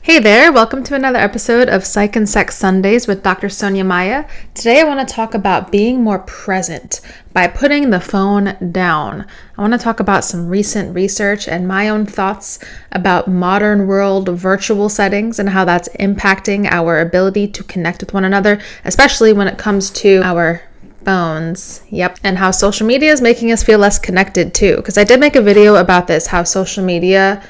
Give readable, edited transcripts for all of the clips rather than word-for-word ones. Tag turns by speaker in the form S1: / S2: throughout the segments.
S1: Hey there, welcome to another episode of Psych and Sex Sundays with Dr. Sonya. Today I want to talk about being more present by putting the phone down. I want to talk about some recent research and my own thoughts about modern world virtual settings and how that's impacting our ability to connect with one another, especially when it comes to our phones. Yep. And how social media is making us feel less connected too. Because I did make a video about this, how social media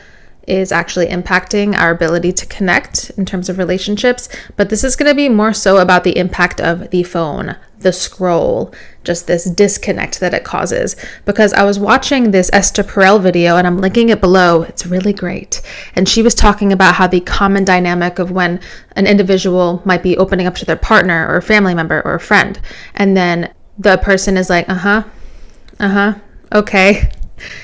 S1: is actually impacting our ability to connect in terms of relationships. But this is going to be more so about the impact of the phone, the scroll, just this disconnect that it causes. Because I was watching this Esther Perel video, and I'm linking it below. It's really great. And she was talking about how the common dynamic of when an individual might be opening up to their partner or a family member or a friend, and then the person is like, okay.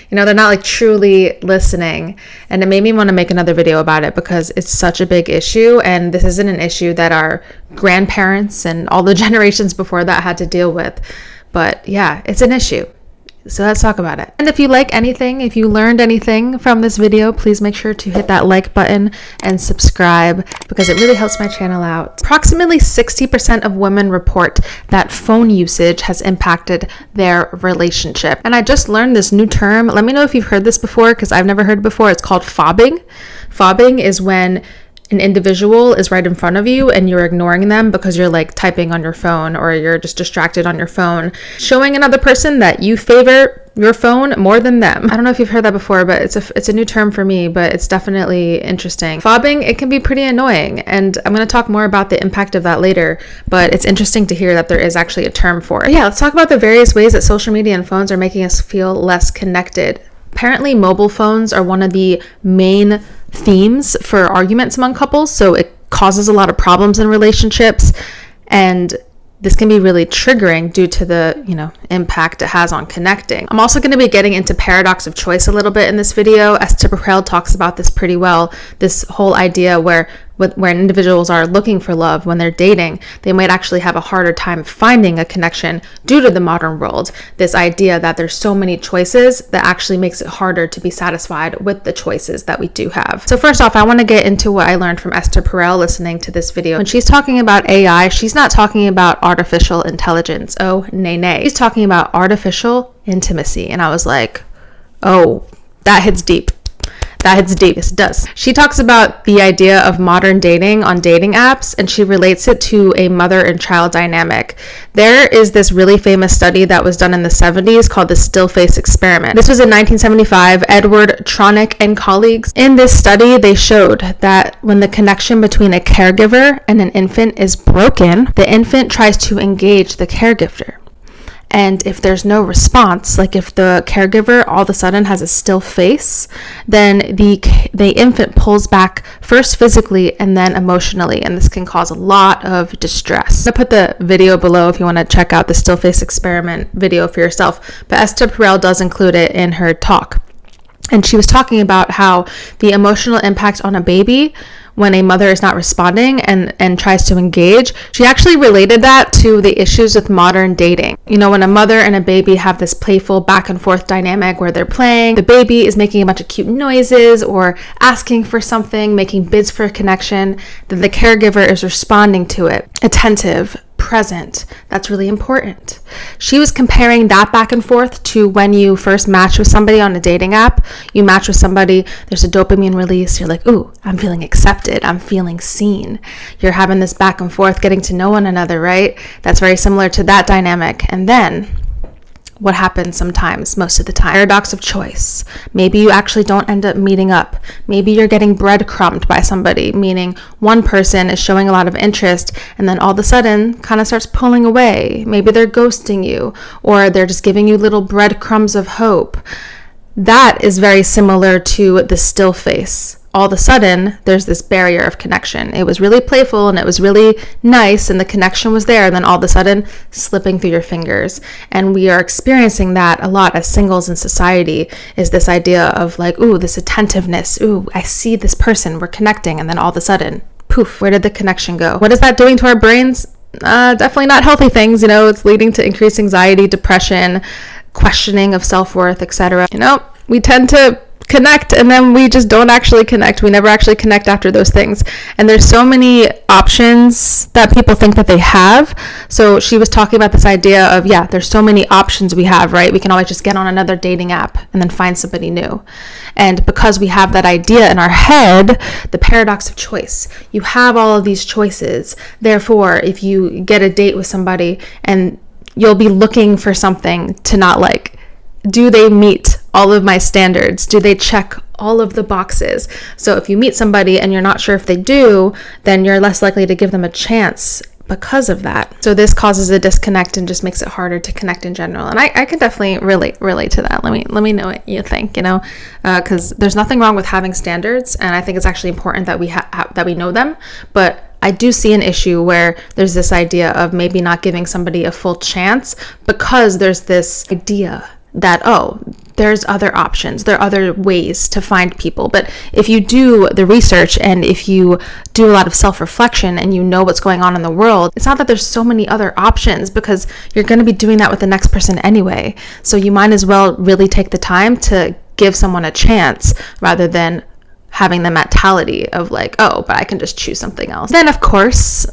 S1: You know, they're not like truly listening. And it made me want to make another video about it because it's such a big issue. And this isn't an issue that our grandparents and all the generations before that had to deal with. But yeah, it's an issue. So let's talk about it. And if you like anything, if you learned anything from this video, please make sure to hit that like button and subscribe because it really helps my channel out. Approximately 60% of women report that phone usage has impacted their relationship. And I just learned this new term. Let me know if you've heard this before because I've never heard it before. It's called fobbing. Fobbing is when an individual is right in front of you and you're ignoring them because you're like typing on your phone or you're just distracted on your phone, showing another person that you favor your phone more than them. I don't know if you've heard that before, but it's a new term for me, but it's definitely interesting. Fobbing, it can be pretty annoying, and I'm going to talk more about the impact of that later, but it's interesting to hear that there is actually a term for it. But yeah, let's talk about the various ways that social media and phones are making us feel less connected. Apparently, mobile phones are one of the main themes for arguments among couples, so it causes a lot of problems in relationships, and this can be really triggering due to the, impact it has on connecting. I'm also going to be getting into paradox of choice a little bit in this video. Esther Perel talks about this pretty well, this whole idea where individuals are looking for love when they're dating, they might actually have a harder time finding a connection due to the modern world. This idea that there's so many choices that actually makes it harder to be satisfied with the choices that we do have. So first off, I want to get into what I learned from Esther Perel listening to this video. When she's talking about AI, she's not talking about artificial intelligence. Oh, nay. She's talking about artificial intimacy. And I was like, oh, that hits deep. Yes, it does. She talks about the idea of modern dating on dating apps, and she relates it to a mother and child dynamic. There is this really famous study that was done in the 70s called the still face experiment. This was in 1975, Edward Tronick and colleagues. In this study, they showed that when the connection between a caregiver and an infant is broken, the infant tries to engage the caregiver. And if there's no response, like if the caregiver all of a sudden has a still face, then the infant pulls back first physically and then emotionally. And this can cause a lot of distress. I'll put the video below if you want to check out the still face experiment video for yourself. But Esther Perel does include it in her talk. And she was talking about how the emotional impact on a baby when a mother is not responding and tries to engage, she actually related that to the issues with modern dating. When a mother and a baby have this playful back and forth dynamic where they're playing, the baby is making a bunch of cute noises or asking for something, making bids for a connection, then the caregiver is responding to it, attentive, present. That's really important. She was comparing that back and forth to when you first match with somebody on a dating app. You match with somebody, there's a dopamine release. You're like, ooh, I'm feeling accepted. I'm feeling seen. You're having this back and forth, getting to know one another, right? That's very similar to that dynamic. And then what happens sometimes, most of the time, paradox of choice. Maybe you actually don't end up meeting up. Maybe you're getting breadcrumbed by somebody, meaning one person is showing a lot of interest and then all of a sudden kind of starts pulling away. Maybe they're ghosting you or they're just giving you little breadcrumbs of hope. That is very similar to the still face. All of a sudden, there's this barrier of connection. It was really playful and it was really nice and the connection was there, and then all of a sudden, slipping through your fingers. And we are experiencing that a lot as singles in society, is this idea of like, ooh, this attentiveness. Ooh, I see this person, we're connecting, and then all of a sudden, poof, where did the connection go? What is that doing to our brains? Definitely not healthy things. It's leading to increased anxiety, depression, questioning of self-worth, etc. We tend to connect, and then we just don't actually connect. We never actually connect after those things. And there's so many options that people think that they have. So she was talking about this idea of, there's so many options we have, right? We can always just get on another dating app and then find somebody new. And because we have that idea in our head, the paradox of choice, you have all of these choices. Therefore, if you get a date with somebody and you'll be looking for something to not like, do they meet all of my standards? Do they check all of the boxes? So if you meet somebody and you're not sure if they do, then you're less likely to give them a chance because of that. So this causes a disconnect and just makes it harder to connect in general. And I can definitely relate to that. Let me know what you think, because there's nothing wrong with having standards, and I think it's actually important that we know them. But I do see an issue where there's this idea of maybe not giving somebody a full chance because there's this idea that, there's other options, there are other ways to find people. But if you do the research and if you do a lot of self-reflection and you know what's going on in the world, it's not that there's so many other options, because you're going to be doing that with the next person anyway. So you might as well really take the time to give someone a chance rather than having the mentality of like, but I can just choose something else. Then, of course,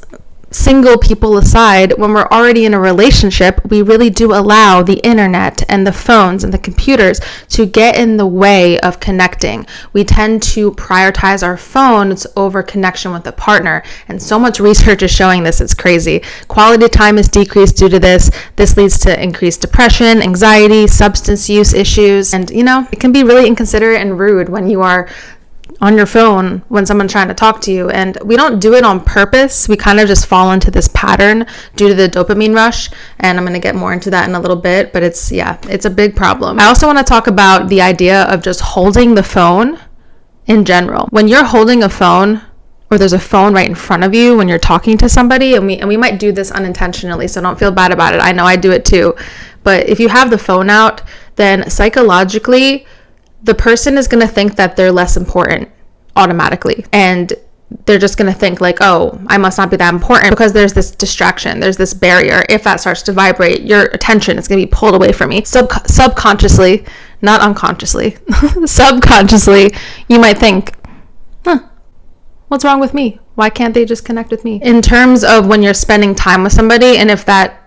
S1: single people aside, when we're already in a relationship, we really do allow the internet and the phones and the computers to get in the way of connecting. We tend to prioritize our phones over connection with a partner. And so much research is showing this, it's crazy. Quality time is decreased due to this. This leads to increased depression, anxiety, substance use issues. And, it can be really inconsiderate and rude when you are on your phone when someone's trying to talk to you. And we don't do it on purpose. We kind of just fall into this pattern due to the dopamine rush. And I'm going to get more into that in a little bit, but it's a big problem. I also want to talk about the idea of just holding the phone in general. When you're holding a phone, or there's a phone right in front of you when you're talking to somebody, and we might do this unintentionally, so don't feel bad about it. I know I do it too. But if you have the phone out, then psychologically, the person is going to think that they're less important automatically. And they're just going to think like, I must not be that important, because there's this distraction. There's this barrier. If that starts to vibrate, your attention is going to be pulled away from me. Subconsciously, not unconsciously, subconsciously, you might think, what's wrong with me? Why can't they just connect with me? In terms of when you're spending time with somebody, and if that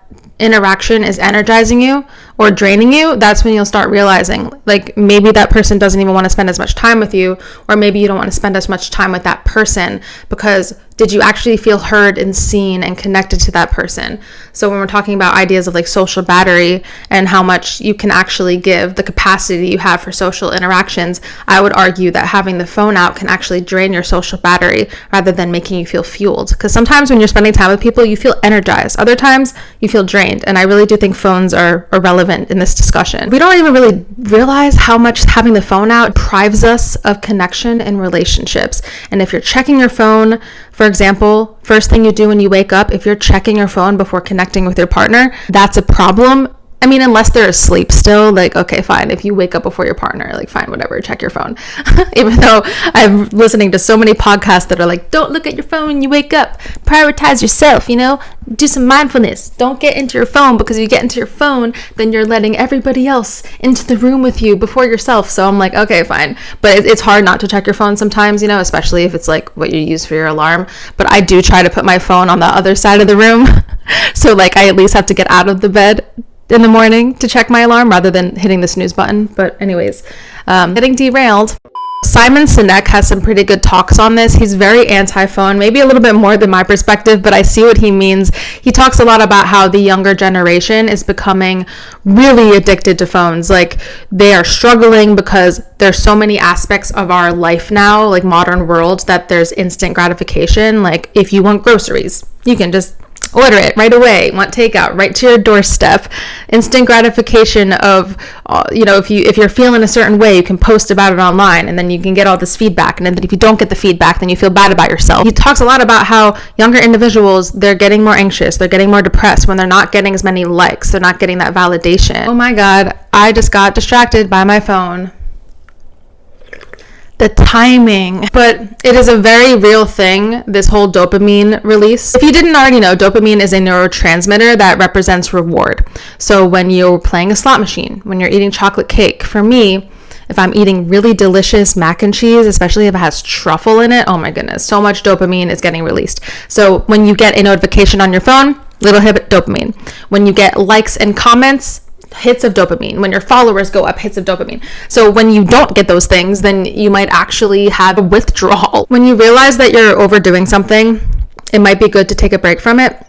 S1: interaction is energizing you or draining you, that's when you'll start realizing like maybe that person doesn't even want to spend as much time with you, or maybe you don't want to spend as much time with that person, because did you actually feel heard and seen and connected to that person? So when we're talking about ideas of like social battery and how much you can actually give, the capacity you have for social interactions, I would argue that having the phone out can actually drain your social battery rather than making you feel fueled. Because sometimes when you're spending time with people, you feel energized. Other times you feel drained. And I really do think phones are irrelevant in this discussion. We don't even really realize how much having the phone out deprives us of connection in relationships. And if you're checking your phone, for example, first thing you do when you wake up, if you're checking your phone before connecting with your partner, that's a problem. I mean, unless they're asleep still, like, okay, fine. If you wake up before your partner, like, fine, whatever, check your phone. Even though I'm listening to so many podcasts that are like, don't look at your phone when you wake up. Prioritize yourself, do some mindfulness. Don't get into your phone, because if you get into your phone, then you're letting everybody else into the room with you before yourself. So I'm like, okay, fine. But it's hard not to check your phone sometimes, especially if it's like what you use for your alarm. But I do try to put my phone on the other side of the room. So like I at least have to get out of the bed in the morning to check my alarm rather than hitting the snooze button. But anyways, getting derailed. Simon Sinek has some pretty good talks on this. He's very anti-phone, maybe a little bit more than my perspective, but I see what he means. He talks a lot about how the younger generation is becoming really addicted to phones. Like they are struggling because there's so many aspects of our life now, like modern world, that there's instant gratification. Like if you want groceries, you can just order it right away. Want takeout right to your doorstep. Instant gratification of, if you're feeling a certain way, you can post about it online, and then you can get all this feedback. And then if you don't get the feedback, then you feel bad about yourself. He talks a lot about how younger individuals, they're getting more anxious, they're getting more depressed when they're not getting as many likes, they're not getting that validation. Oh my God, I just got distracted by my phone. The timing. But it is a very real thing, this whole dopamine release. If you didn't already know, dopamine is a neurotransmitter that represents reward. So when you're playing a slot machine, when you're eating chocolate cake, for me, if I'm eating really delicious mac and cheese, especially if it has truffle in it, oh my goodness, so much dopamine is getting released. So when you get a notification on your phone, little hit dopamine. When you get likes and comments, hits of dopamine. When your followers go up, hits of dopamine. So when you don't get those things, then you might actually have a withdrawal. When you realize that you're overdoing something, it might be good to take a break from it.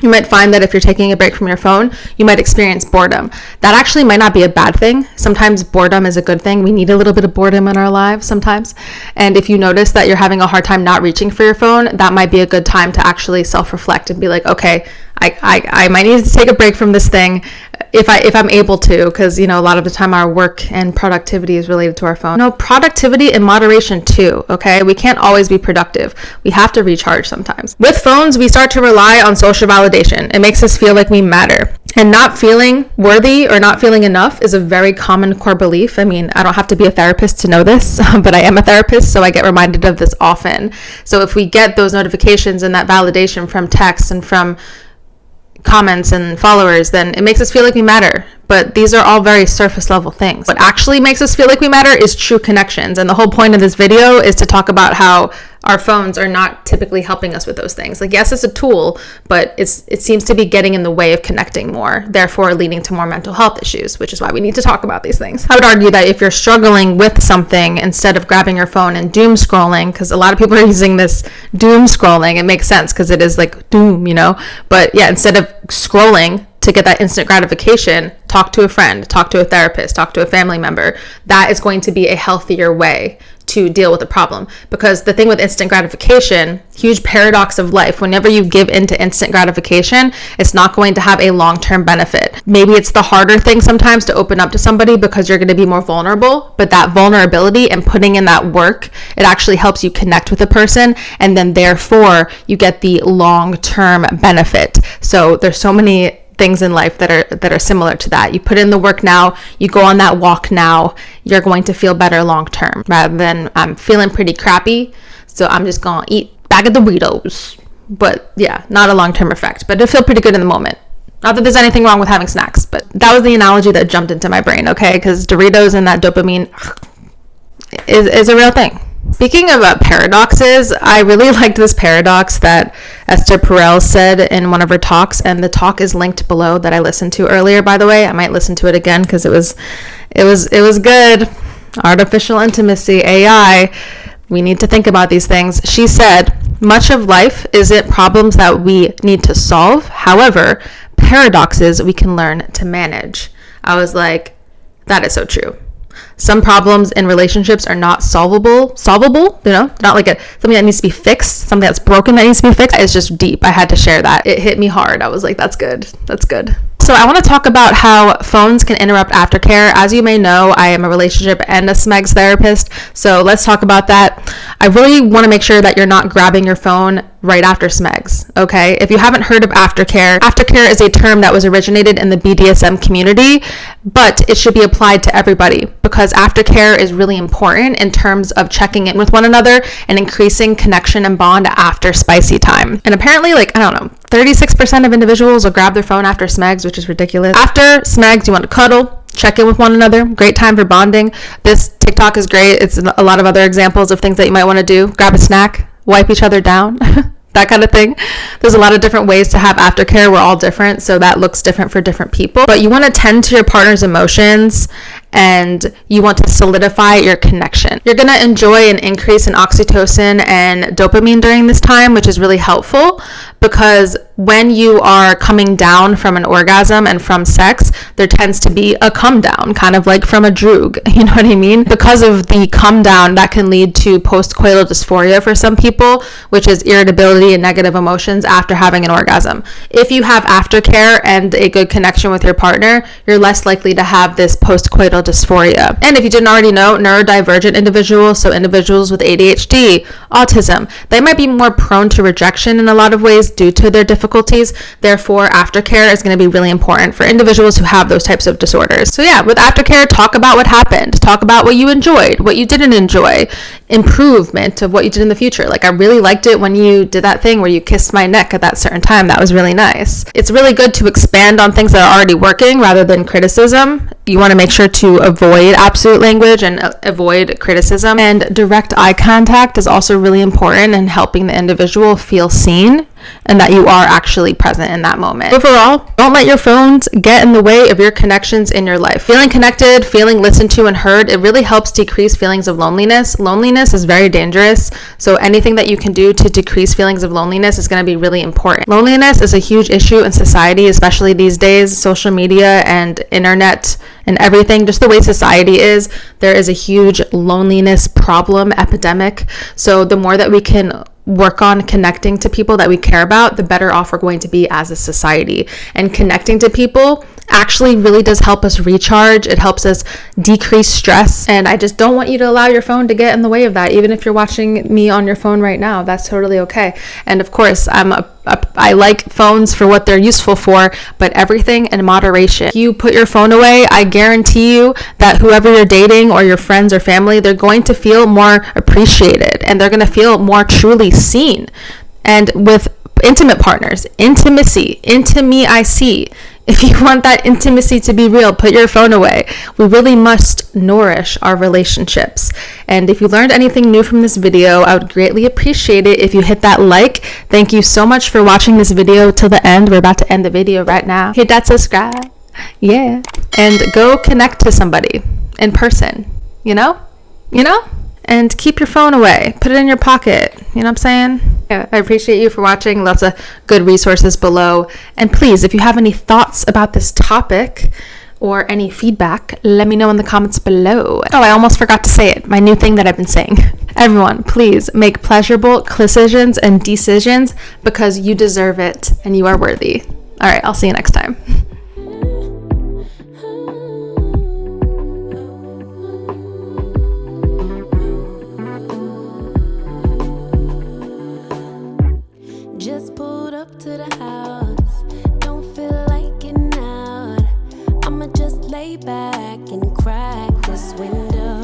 S1: You might find that if you're taking a break from your phone, you might experience boredom. That actually might not be a bad thing. Sometimes boredom is a good thing. We need a little bit of boredom in our lives sometimes. And if you notice that you're having a hard time not reaching for your phone, that might be a good time to actually self-reflect and be like, okay, I might need to take a break from this thing if I'm able to, because, you know, a lot of the time our work and productivity is related to our phone. No, productivity in moderation too, okay? We can't always be productive. We have to recharge sometimes. With phones, we start to rely on social validation. It makes us feel like we matter. And not feeling worthy or not feeling enough is a very common core belief. I mean, I don't have to be a therapist to know this, but I am a therapist, so I get reminded of this often. So if we get those notifications and that validation from texts and from comments and followers, then it makes us feel like we matter. But these are all very surface level things. What actually makes us feel like we matter is true connections. And the whole point of this video is to talk about how our phones are not typically helping us with those things. Like, yes, it's a tool, but it seems to be getting in the way of connecting more, therefore leading to more mental health issues, which is why we need to talk about these things. I would argue that if you're struggling with something, instead of grabbing your phone and doom scrolling, because a lot of people are using this doom scrolling, it makes sense because it is like doom, you know? But yeah, instead of scrolling to get that instant gratification, talk to a friend, talk to a therapist, talk to a family member. That is going to be a healthier way to deal with the problem. Because the thing with instant gratification, huge paradox of life, whenever you give into instant gratification, it's not going to have a long-term benefit. Maybe it's the harder thing sometimes to open up to somebody because you're going to be more vulnerable, but that vulnerability and putting in that work, it actually helps you connect with a person, and then therefore you get the long-term benefit. So there's so many things in life that are similar to that. You put in the work now, you go on that walk now, you're going to feel better long term, rather than I'm feeling pretty crappy, so I'm just gonna eat a bag of Doritos. But yeah, not a long term effect, but it'll feel pretty good in the moment. Not that there's anything wrong with having snacks, but that was the analogy that jumped into my brain, okay? Because Doritos and that dopamine is a real thing. Speaking of paradoxes, I really liked this paradox that Esther Perel said in one of her talks, and the talk is linked below that I listened to earlier, by the way. I might listen to it again because it was good. Artificial intimacy, AI, we need to think about these things. She said, much of life isn't problems that we need to solve. However, paradoxes we can learn to manage. I was like, that is so true. Some problems in relationships are not solvable, you know, not like something that needs to be fixed, something that's broken that needs to be fixed. It's just deep. I had to share that. It hit me hard. I was like, that's good. So I want to talk about how phones can interrupt aftercare. As you may know, I am a relationship and a SMEGS therapist, so let's talk about that. I really want to make sure that you're not grabbing your phone right after SMEGS, okay? If you haven't heard of aftercare is a term that was originated in the BDSM community, but it should be applied to everybody because aftercare is really important in terms of checking in with one another and increasing connection and bond after spicy time. And apparently, 36% of individuals will grab their phone after SMEGS, which is ridiculous. After SMEGS, you want to cuddle, check in with one another. Great time for bonding. This TikTok is great. It's a lot of other examples of things that you might want to do. Grab a snack, wipe each other down, that kind of thing. There's a lot of different ways to have aftercare. We're all different, so that looks different for different people. But you want to tend to your partner's emotions and you want to solidify your connection. You're going to enjoy an increase in oxytocin and dopamine during this time, which is really helpful because when you are coming down from an orgasm and from sex, there tends to be a come down, kind of like from a droog, you know what I mean? Because of the come down, that can lead to postcoital dysphoria for some people, which is irritability and negative emotions after having an orgasm. If you have aftercare and a good connection with your partner, you're less likely to have this postcoital dysphoria. And if you didn't already know, neurodivergent individuals, so individuals with ADHD, autism, they might be more prone to rejection in a lot of ways due to their deficiency difficulties. Therefore, aftercare is going to be really important for individuals who have those types of disorders. So yeah, with aftercare, talk about what happened, talk about what you enjoyed, what you didn't enjoy, improvement of what you did in the future. Like, I really liked it when you did that thing where you kissed my neck at that certain time. That was really nice. It's really good to expand on things that are already working rather than criticism. You want to make sure to avoid absolute language and avoid criticism. And direct eye contact is also really important in helping the individual feel seen and that you are actually present in that moment. Overall, don't let your phones get in the way of your connections in your life. Feeling connected, feeling listened to and heard, it really helps decrease feelings of loneliness. Loneliness is very dangerous, so anything that you can do to decrease feelings of loneliness is going to be really important. Loneliness is a huge issue in society, especially these days. Social media and internet and everything, just the way society is, there is a huge loneliness problem, epidemic. So the more that we can work on connecting to people that we care about, the better off we're going to be as a society. And connecting to people actually really does help us recharge. It helps us decrease stress. And I just don't want you to allow your phone to get in the way of that. Even if you're watching me on your phone right now, that's totally okay. And of course, I like phones for what they're useful for, but everything in moderation. If you put your phone away, I guarantee you that whoever you're dating or your friends or family, they're going to feel more appreciated and they're going to feel more truly seen. And with intimate partners, intimacy, if you want that intimacy to be real, put your phone away. We really must nourish our relationships. And if you learned anything new from this video, I would greatly appreciate it if you hit that like. Thank you so much for watching this video till the end. We're about to end the video right now. Hit that subscribe. Yeah. And go connect to somebody in person, you know? And keep your phone away. Put it in your pocket. You know what I'm saying? Yeah, I appreciate you for watching. Lots of good resources below. And please, if you have any thoughts about this topic or any feedback, let me know in the comments below. Oh, I almost forgot to say it. My new thing that I've been saying. Everyone, please make pleasurable decisions and decisions because you deserve it and you are worthy. All right, I'll see you next time.
S2: Just pulled up to the house, don't feel like getting out. I'ma just lay back and crack this window.